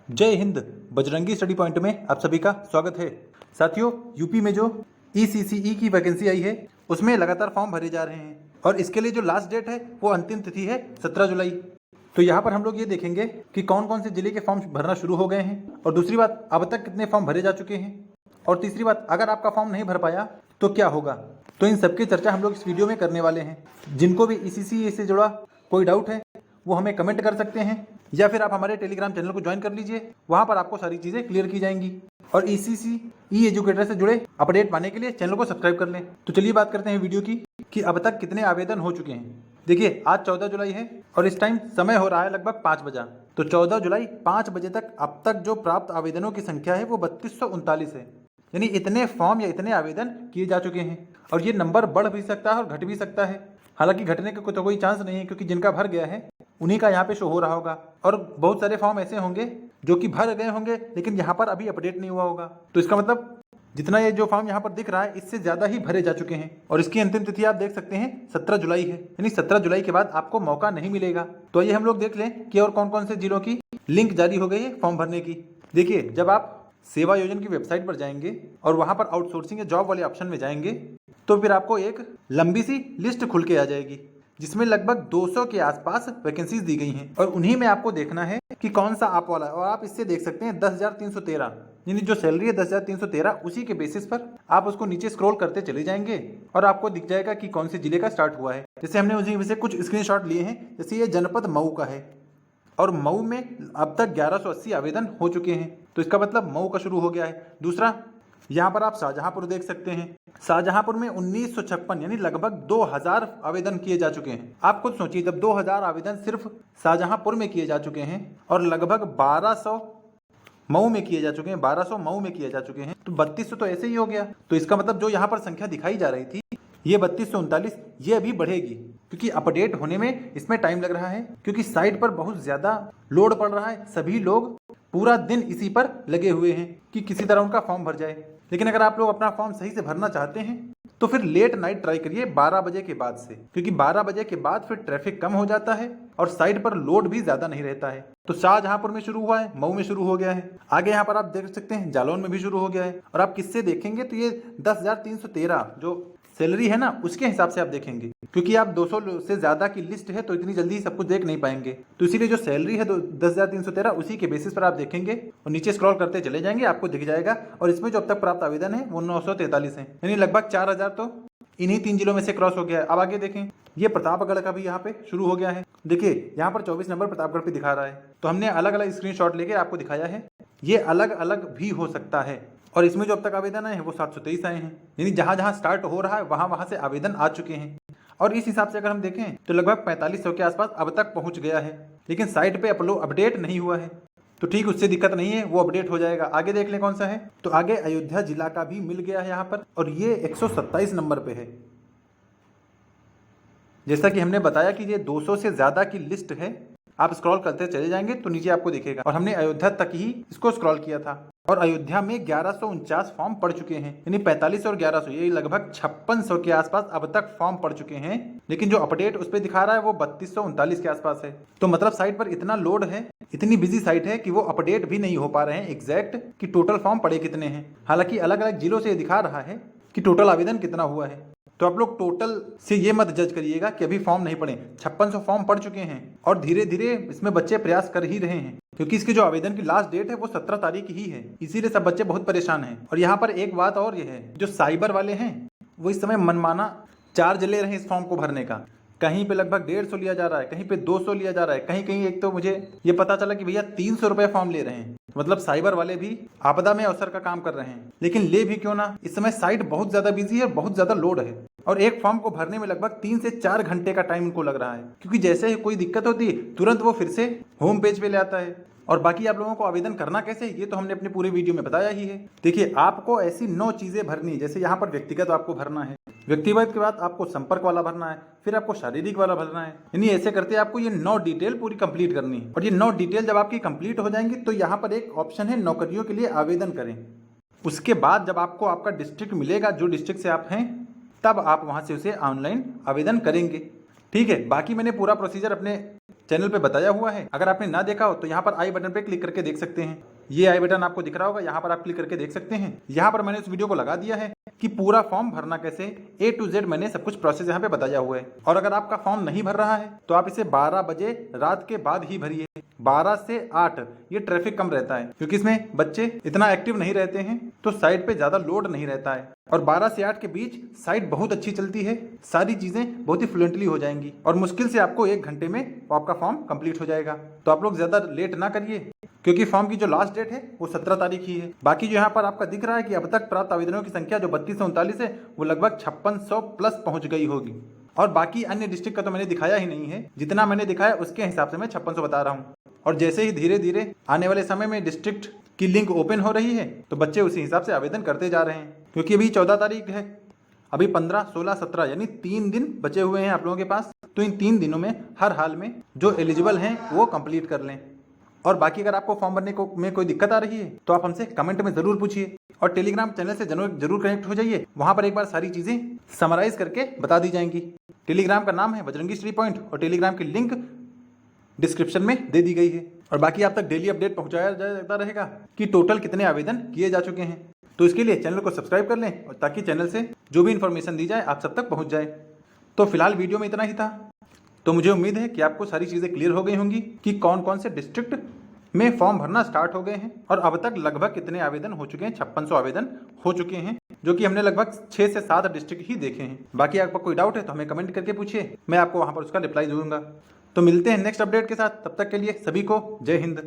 जय Hind. Bajrangi study point में आप सभी का स्वागत है। साथियों, यूपी में जो ECCE की वैकेंसी आई है उसमें लगातार फॉर्म भरे जा रहे हैं और इसके लिए जो लास्ट डेट है वो अंतिम तिथि है 17 जुलाई। तो यहाँ पर हम लोग ये देखेंगे कि कौन कौन से जिले के फॉर्म भरना शुरू हो गए हैं और दूसरी बात, अब तक कितने फॉर्म भरे जा चुके हैं और तीसरी बात, अगर आपका फॉर्म नहीं भर पाया तो क्या होगा। तो इन सबकी चर्चा हम लोग इस वीडियो में करने वाले हैं। जिनको भी ECCE से जुड़ा कोई डाउट है वो हमें कमेंट कर सकते हैं या फिर आप हमारे टेलीग्राम चैनल को ज्वाइन कर लीजिए, वहां पर आपको सारी चीजें क्लियर की जाएंगी। और ECCE एजुकेटर से जुड़े अपडेट पाने के लिए चैनल को सब्सक्राइब कर लें। तो चलिए बात करते हैं वीडियो की कि अब तक कितने आवेदन हो चुके हैं। देखिए, आज 14 जुलाई है और इस टाइम समय हो रहा है लगभग 5 बजा। तो 14 जुलाई 5 बजे तक अब तक जो प्राप्त आवेदनों की संख्या है वो 3239 है। यानी इतने फॉर्म या इतने आवेदन किए जा चुके हैं और ये नंबर बढ़ भी सकता है और घट भी सकता है। हालांकि घटने का तो कोई चांस नहीं है क्योंकि जिनका भर गया है उन्हीं का यहाँ पे शो हो रहा होगा और बहुत सारे फॉर्म ऐसे होंगे जो कि भर गए होंगे लेकिन यहाँ पर अभी अपडेट नहीं हुआ होगा। तो इसका मतलब जितना ये जो फॉर्म यहाँ पर दिख रहा है इससे ज़्यादा ही भरे जा चुके हैं और इसकी अंतिम तिथि आप देख सकते हैं 17 जुलाई है। यानी 17 जुलाई के बाद आपको मौका नहीं मिलेगा। तो आइए हम लोग देख लें कि और कौन कौन से जिलों की लिंक जारी हो गई है फॉर्म भरने की। देखिए, जब आप सेवा योजना की वेबसाइट पर जाएंगे और वहां पर आउटसोर्सिंग या जॉब वाले ऑप्शन में जाएंगे तो फिर आपको एक लंबी सी लिस्ट खुल के आ जाएगी जिसमें लगभग 200 के आसपास वैकेंसीज दी गई हैं और उन्हीं में आपको देखना है कि कौन सा आप वाला है। और आप इससे देख सकते हैं 10,313, यानी जो सैलरी है 10,313, उसी के बेसिस पर आप उसको नीचे स्क्रॉल करते चले जाएंगे और आपको दिख जाएगा कि कौन से जिले का स्टार्ट हुआ है। जैसे हमने उसी में से कुछ स्क्रीनशॉट लिए हैं। जैसे ये जनपद मऊ का है और मऊ में अब तक 1180 आवेदन हो चुके हैं। तो इसका मतलब मऊ का शुरू हो गया है। दूसरा, यहाँ पर आप शाहजहांपुर देख सकते हैं। शाहजहांपुर में 1956 यानी लगभग 2000 आवेदन किए जा चुके हैं। आप खुद सोचिए, जब 2000 आवेदन सिर्फ शाहजहांपुर में किए जा चुके हैं और लगभग 1200 मऊ में किए जा चुके हैं, 1200 मऊ में किए जा चुके हैं, तो 3200 तो ऐसे ही हो गया। तो इसका मतलब जो यहाँ पर संख्या दिखाई जा रही थी ये 3239, ये अभी बढ़ेगी क्योंकि अपडेट होने में इसमें टाइम लग रहा है क्योंकि साइट पर बहुत ज्यादा लोड पड़ रहा है। सभी लोग पूरा दिन इसी पर लगे हुए हैं कि किसी तरह उनका फॉर्म भर जाए। लेकिन अगर आप लोग अपना फॉर्म सही से भरना चाहते हैं तो फिर लेट नाइट ट्राई करिए 12 बजे के बाद से, क्योंकि 12 बजे के बाद फिर ट्रैफिक कम हो जाता है और साइट पर लोड भी ज्यादा नहीं रहता है। तो शाहजहांपुर में शुरू हुआ है, मऊ में शुरू हो गया है, आगे यहाँ पर आप देख सकते हैं जालौन में भी शुरू हो गया है। और आप किससे देखेंगे तो ये 10,313 जो सैलरी है ना उसके हिसाब से आप देखेंगे, क्योंकि आप 200 से ज्यादा की लिस्ट है तो इतनी जल्दी सब कुछ देख नहीं पाएंगे। तो इसीलिए जो सैलरी है 10,313 उसी के बेसिस पर आप देखेंगे और नीचे स्क्रॉल करते चले जाएंगे, आपको दिख जाएगा। और इसमें जो अब तक प्राप्त आवेदन है वो 943 है, यानी लगभग 4000 तो इन्हीं 3 जिलों में से क्रॉस हो गया है। अब आगे देखें, ये प्रतापगढ़ का भी यहाँ पे शुरू हो गया है। देखिए, यहाँ पर 24 नंबर प्रतापगढ़ पे दिखा रहा है। तो हमने अलग अलग स्क्रीनशॉट लेके आपको दिखाया है, ये अलग अलग भी हो सकता है। और इसमें जो अब तक आवेदन आए हैं वो 723 आए हैं, यानी जहां जहां स्टार्ट हो रहा है वहां से आवेदन आ चुके हैं। और इस हिसाब से अगर हम देखें तो लगभग 4500 के आसपास अब तक पहुंच गया है, लेकिन साइट पे अपडेट नहीं हुआ है। तो ठीक, उससे दिक्कत नहीं है, वो अपडेट हो जाएगा। आगे देख लें कौन सा है। तो आगे अयोध्या जिला का भी मिल गया है यहाँ पर और ये 127 नंबर पे है। जैसा कि हमने बताया कि ये 200 से ज्यादा की लिस्ट है। आप स्क्रॉल करते चले जाएंगे तो नीचे आपको दिखेगा और हमने अयोध्या तक ही इसको स्क्रॉल किया था और अयोध्या में 1149 फॉर्म पड़ चुके हैं, यानी 45 और 1100 ये लगभग 5600 के आसपास अब तक फॉर्म पड़ चुके हैं। लेकिन जो अपडेट उस पर दिखा रहा है वो 3239 के आसपास है। तो मतलब साइट पर इतना लोड है, इतनी बिजी साइट है कि वो अपडेट भी नहीं हो पा रहे हैं एग्जैक्ट कि टोटल फॉर्म पड़े कितने हैं। हालांकि अलग अलग जिलों से दिखा रहा है कि टोटल आवेदन कितना हुआ है। तो आप लोग टोटल से ये मत जज करिएगा कि अभी फॉर्म नहीं पड़े। 5600 फॉर्म पड़ चुके हैं और धीरे धीरे इसमें बच्चे प्रयास कर ही रहे हैं, क्योंकि इसके जो आवेदन की लास्ट डेट है वो 17 तारीख ही है। इसीलिए सब बच्चे बहुत परेशान हैं। और यहाँ पर एक बात और ये है, जो साइबर वाले हैं वो इस समय मनमाना चार्ज ले रहे हैं इस फॉर्म को भरने का। कहीं पे लगभग 150 लिया जा रहा है, कहीं पे 200 लिया जा रहा है, कहीं कहीं एक तो मुझे ये पता चला कि भैया 300 रुपए फॉर्म ले रहे हैं। मतलब साइबर वाले भी आपदा में अवसर का काम कर रहे हैं। लेकिन ले भी क्यों ना, इस समय साइट बहुत ज्यादा बिजी है, बहुत ज्यादा लोड है और एक फॉर्म को भरने में लगभग 3 से 4 घंटे का टाइम उनको लग रहा है, क्योंकि जैसे ही कोई दिक्कत होती है तुरंत वो फिर से होम पेज पे ले आता है। और बाकी आप लोगों को आवेदन करना कैसे, ये तो हमने अपने पूरे वीडियो में बताया ही है। देखिए, आपको ऐसी 9 चीजें भरनी है। जैसे यहाँ पर व्यक्तिगत आपको भरना है, व्यक्तिगत के बाद आपको संपर्क वाला भरना है, फिर आपको शारीरिक वाला भरना है। यानी ऐसे करते आपको ये 9 डिटेल पूरी कंप्लीट करनी है। और ये 9 डिटेल जब आपकी कंप्लीट हो जाएंगी तो यहाँ पर एक ऑप्शन है नौकरियों के लिए आवेदन करें। उसके बाद जब आपको आपका डिस्ट्रिक्ट मिलेगा, जो डिस्ट्रिक्ट से आप हैं, तब आप वहां से उसे ऑनलाइन आवेदन करेंगे। ठीक है, बाकी मैंने पूरा प्रोसीजर अपने चैनल पे बताया हुआ है। अगर आपने ना देखा हो तो यहाँ पर आई बटन पे क्लिक करके देख सकते हैं। ये आई बटन आपको दिख रहा होगा, यहाँ पर आप क्लिक करके देख सकते हैं। यहाँ पर मैंने उस वीडियो को लगा दिया है कि पूरा फॉर्म भरना कैसे, A to Z मैंने सब कुछ प्रोसेस यहाँ पे बताया हुआ है। और अगर आपका फॉर्म नहीं भर रहा है तो आप इसे 12 बजे रात के बाद ही भरिए। 12 से 8 ये ट्रैफिक कम रहता है, क्योंकि इसमें बच्चे इतना एक्टिव नहीं रहते हैं, तो साइट पे ज़्यादा लोड नहीं रहता है। और 12 से 8 के बीच साइट बहुत अच्छी चलती है, सारी चीज़ें बहुत ही फ्लुएंटली हो जाएंगी और मुश्किल से आपको 1 घंटे में आपका फॉर्म कंप्लीट हो जाएगा। तो आप लोग ज़्यादा लेट ना करिए, क्योंकि फॉर्म की जो लास्ट डेट है वो 17 तारीख ही है। बाकी जो यहाँ पर आपका दिख रहा है कि अब तक प्राप्त आवेदनों की संख्या जो 3239 है वो लगभग 5600 प्लस पहुंच गई होगी। और बाकी अन्य डिस्ट्रिक्ट का तो मैंने दिखाया ही नहीं है, जितना मैंने दिखाया उसके हिसाब से मैं 5600 बता रहा हूँ। और जैसे ही धीरे धीरे आने वाले समय में डिस्ट्रिक्ट की लिंक ओपन हो रही है तो बच्चे उसी हिसाब से आवेदन करते जा रहे हैं, क्योंकि अभी 14 तारीख है, अभी 15, 16, 17 यानी 3 दिन बचे हुए हैं आप लोगों के पास। तो इन 3 दिनों में हर हाल में जो एलिजिबल हैं वो कंप्लीट कर लें। और बाकी अगर आपको फॉर्म भरने में कोई दिक्कत आ रही है तो आप हमसे कमेंट में ज़रूर पूछिए और टेलीग्राम चैनल से जरूर कनेक्ट हो जाइए। वहाँ पर एक बार सारी चीज़ें समराइज करके बता दी जाएंगी। टेलीग्राम का नाम है बजरंगी स्टडी पॉइंट और टेलीग्राम की लिंक डिस्क्रिप्शन में दे दी गई है। और बाकी आप तक डेली अपडेट पहुँचाया जाता रहेगा कि टोटल कितने आवेदन किए जा चुके हैं। तो इसके लिए चैनल को सब्सक्राइब कर लें और ताकि चैनल से जो भी इन्फॉर्मेशन दी जाए आप सब तक पहुँच जाए। तो फिलहाल वीडियो में इतना ही था। तो मुझे उम्मीद है कि आपको सारी चीज़ें क्लियर हो गई होंगी कि कौन कौन से डिस्ट्रिक्ट में फॉर्म भरना स्टार्ट हो गए हैं और अब तक लगभग कितने आवेदन हो चुके हैं। 5600 आवेदन हो चुके हैं, जो कि हमने लगभग 6 से 7 डिस्ट्रिक्ट ही देखे हैं। बाकी आपको कोई डाउट है तो हमें कमेंट करके पूछिए, मैं आपको वहां पर उसका रिप्लाई दूंगा। तो मिलते हैं नेक्स्ट अपडेट के साथ, तब तक के लिए सभी को जय हिंद।